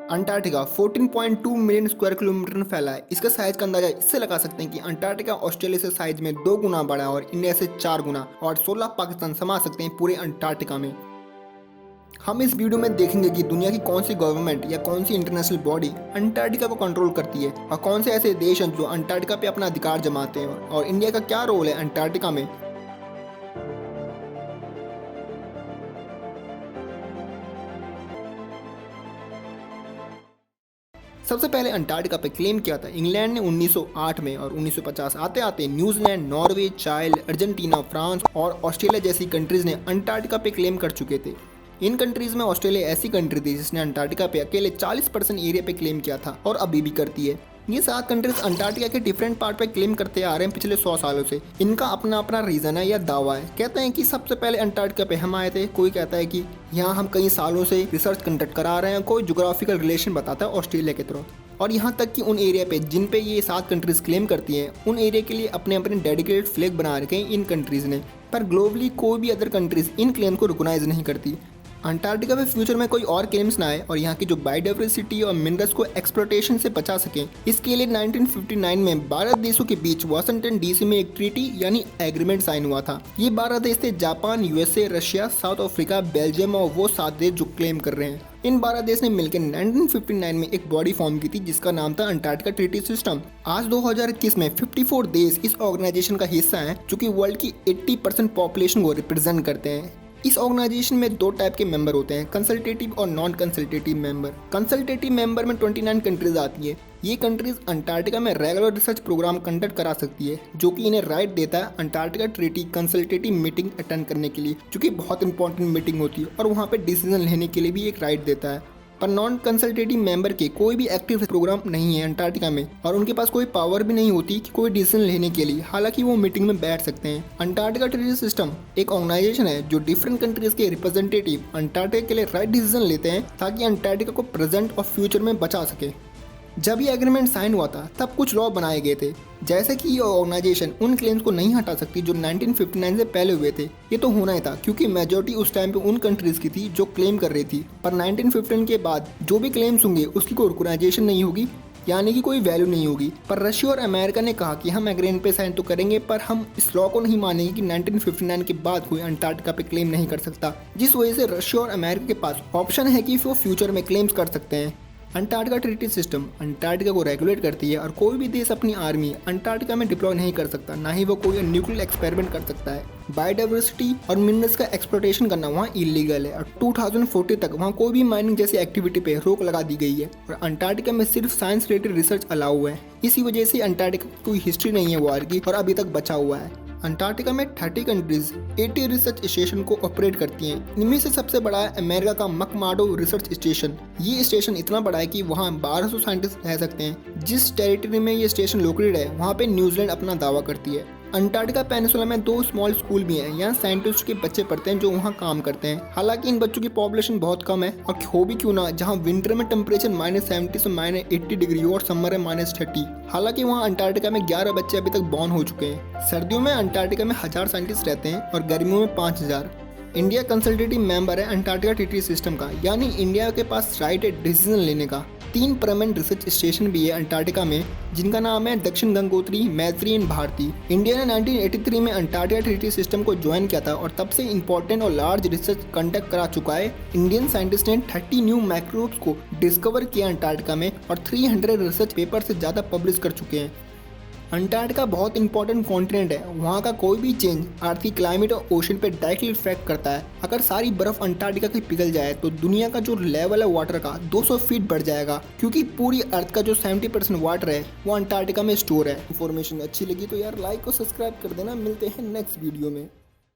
Antarctica 14.2 million square kilometre में फैला है। इसका साइज का अंदाजा इससे लगा सकते हैं कि अंटार्कटिका ऑस्ट्रेलिया से साइज में 2 गुना बड़ा है और इंडिया से 4 गुना, और 16 पाकिस्तान समा सकते हैं पूरे अंटार्कटिका में। हम इस वीडियो में देखेंगे कि दुनिया की कौन सी गवर्नमेंट या कौन सी इंटरनेशनल बॉडी अंटार्कटिका को कंट्रोल करती है और कौन से ऐसे देश हैं जो अंटार्कटिका पे अपना अधिकार जमाते हैं, और इंडिया का क्या रोल है अंटार्कटिका में। सबसे पहले अंटार्कटिका पे क्लेम किया था इंग्लैंड ने 1908 में, और 1950 आते आते New Zealand, Norway, child, Argentina, France और ऑस्ट्रेलिया जैसी कंट्रीज ने अंटार्कटिका पे क्लेम कर चुके थे। इन कंट्रीज में ऑस्ट्रेलिया ऐसी कंट्री थी जिसने अंटार्कटिका पे अकेले 40% एरिया पे क्लेम किया था और अभी भी करती है। ये 7 कंट्रीज अंटार्कटिका के डिफरेंट पार्ट पे क्लेम करते आ रहे हैं पिछले 100 सालों से। इनका अपना अपना रीजन है या दावा है। कहते हैं कि सबसे पहले अंटार्कटिका पे हम आए थे, कोई कहता है कि यहाँ हम कई सालों से रिसर्च कंडक्ट करा रहे हैं, कोई ज्योग्राफिकल रिलेशन बताता है ऑस्ट्रेलिया के थ्रू। और यहाँ तक कि उन एरिया पे जिन पे ये 7 कंट्रीज क्लेम करती हैं, उन एरिया के लिए अपने अपने डेडिकेटेड फ्लैग बना रखे हैं इन कंट्रीज ने। पर ग्लोबली कोई भी अदर कंट्रीज इन क्लेम को रिकॉग्नाइज नहीं करती। अंटार्कटिका में फ्यूचर में कोई और क्लेम्स ना आए और यहाँ की जो बायोडाइवर्सिटी और मिनरल्स को एक्सप्लोटेशन से बचा सकें, इसके लिए 1959 में 12 देशों के बीच वाशिंगटन डीसी में एक ट्रीटी यानी एग्रीमेंट साइन हुआ था। ये 12 देश थे Japan, USA, Russia, south Africa, Belgium और वो 7 देश जो क्लेम कर रहे हैं। इन 12 देश ने मिलकर 1959 में एक बॉडी फॉर्म की थी जिसका नाम था अंटार्कटिका ट्रीटी सिस्टम। आज 2021 में 54 देश इस ऑर्गेनाइजेशन का हिस्सा हैं, जो कि वर्ल्ड की 80% पॉपुलेशन को रिप्रेजेंट करते हैं। इस ऑर्गेनाइजेशन में 2 टाइप के मेंबर होते हैं, कंसल्टेटिव और non consultative member. Consultative member में 29 कंट्रीज आती है। ये कंट्रीज अंटार्कटिका में रेगुलर रिसर्च प्रोग्राम कंडक्ट करा सकती है, जो कि इन्हें राइट देता है Antarctica treaty consultative meeting attend करने के लिए, जो कि बहुत इंपॉर्टेंट मीटिंग होती है, और वहाँ पे डिसीजन लेने के लिए भी एक राइट देता है। पर नॉन कंसल्टेटिव मेंबर के कोई भी एक्टिव प्रोग्राम नहीं है अंटार्कटिका में, और उनके पास कोई पावर भी नहीं होती कि कोई डिसीजन लेने के लिए, हालांकि वो मीटिंग में बैठ सकते हैं। अंटार्कटिका ट्रीटी सिस्टम एक ऑर्गेनाइजेशन है जो डिफरेंट कंट्रीज के रिप्रेजेंटेटिव अंटार्कटिका के लिए राइट डिसीजन लेते हैं ताकि अंटार्कटिका को प्रेजेंट और फ्यूचर में बचा सके। जब ये एग्रीमेंट साइन हुआ था तब कुछ लॉ बनाए गए थे, जैसे कि ये ऑर्गेनाइजेशन उन क्लेम्स को नहीं हटा सकती जो 1959 से पहले हुए थे। ये तो होना ही था क्योंकि मेजॉरिटी उस टाइम पे उन कंट्रीज की थी जो क्लेम कर रही थी। पर 1915 के बाद जो भी क्लेम्स होंगे उसकी कोई ऑर्गेनाइजेशन नहीं होगी, यानी कि कोई वैल्यू नहीं होगी। पर रशिया और अमेरिका ने कहा कि हम एग्रीमेंट पे साइन तो करेंगे, पर हम इस लॉ को नहीं मानेंगे कि 1959 के बाद कोई अंटार्कटिका पे क्लेम नहीं कर सकता, जिस वजह से रशिया और अमेरिका के पास ऑप्शन है कि वो फ्यूचर में क्लेम्स कर सकते हैं। अंटार्कटिका ट्रीटी सिस्टम अंटार्कटिका को रेगुलेट करती है, और कोई भी देश अपनी आर्मी अंटार्कटिका में डिप्लॉय नहीं कर सकता, ना ही वो कोई न्यूक्लियर एक्सपेरिमेंट कर सकता है। बायोडाइवर्सिटी और मिनरल्स का एक्सप्लोटेशन करना वहाँ इलीगल है, और 2040 तक वहाँ कोई भी माइनिंग जैसी एक्टिविटी पे रोक लगा दी गई है, और अंटार्कटिका में सिर्फ साइंस रिलेटेड रिसर्च अलाउ है। इसी वजह से अंटार्कटिका की कोई हिस्ट्री नहीं है वॉर की, और अभी तक बचा हुआ है। अंटार्कटिका में 30 कंट्रीज 80 रिसर्च स्टेशन को ऑपरेट करती हैं। इनमें से सबसे बड़ा है अमेरिका का मकमाडो रिसर्च स्टेशन। ये स्टेशन इतना बड़ा है कि वहाँ 1200 साइंटिस्ट रह सकते हैं। जिस टेरिटरी में ये स्टेशन लोकेटेड है वहाँ पे न्यूजीलैंड अपना दावा करती है। अंटार्कटिका पेनिसुला में 2 स्मॉल स्कूल भी हैं। यहाँ साइंटिस्ट के बच्चे पढ़ते हैं जो वहाँ काम करते हैं। हालांकि इन बच्चों की पॉपुलेशन बहुत कम है, और हो भी क्यों ना, जहाँ विंटर में टेम्परेचर -70 से -80 डिग्री और समर है -30। हालांकि वहाँ अंटार्कटिका में 11 बच्चे अभी तक बॉर्न हो चुके हैं। सर्दियों में अंटार्कटिका में 1000 साइंटिस्ट रहते हैं और गर्मियों में 5000। इंडिया कंसल्टेटिव मेंबर है अंटार्कटिका ट्रीटी सिस्टम का, यानी इंडिया के पास राइट है डिसीजन लेने का। 3 परमानेंट रिसर्च स्टेशन भी है अंटार्कटिका में, जिनका नाम है दक्षिण गंगोत्री, मैत्री एंड भारती। इंडिया ने 1983 में अंटार्कटिका ट्रीटी सिस्टम को ज्वाइन किया था, और तब से इंपॉर्टेंट और लार्ज रिसर्च कंडक्ट करा चुका है। इंडियन साइंटिस्ट ने 30 न्यू माइक्रोब्स को डिस्कवर किया अंटार्कटिका में, और 300 रिसर्च पेपर से ज़्यादा पब्लिश कर चुके हैं। अंटार्कटिका बहुत इंपॉर्टेंट कॉन्टिनेंट है। वहाँ का कोई भी चेंज अर्थ की क्लाइमेट और ओशन पे डायरेक्टली इफेक्ट करता है। अगर सारी बर्फ अंटार्कटिका की पिघल जाए तो दुनिया का जो लेवल है वाटर का 200 फीट बढ़ जाएगा, क्योंकि पूरी अर्थ का जो 70% वाटर है वो अंटार्कटिका में स्टोर है। इन्फॉर्मेशन अच्छी लगी तो यार लाइक और सब्सक्राइब कर देना। मिलते हैं नेक्स्ट वीडियो में।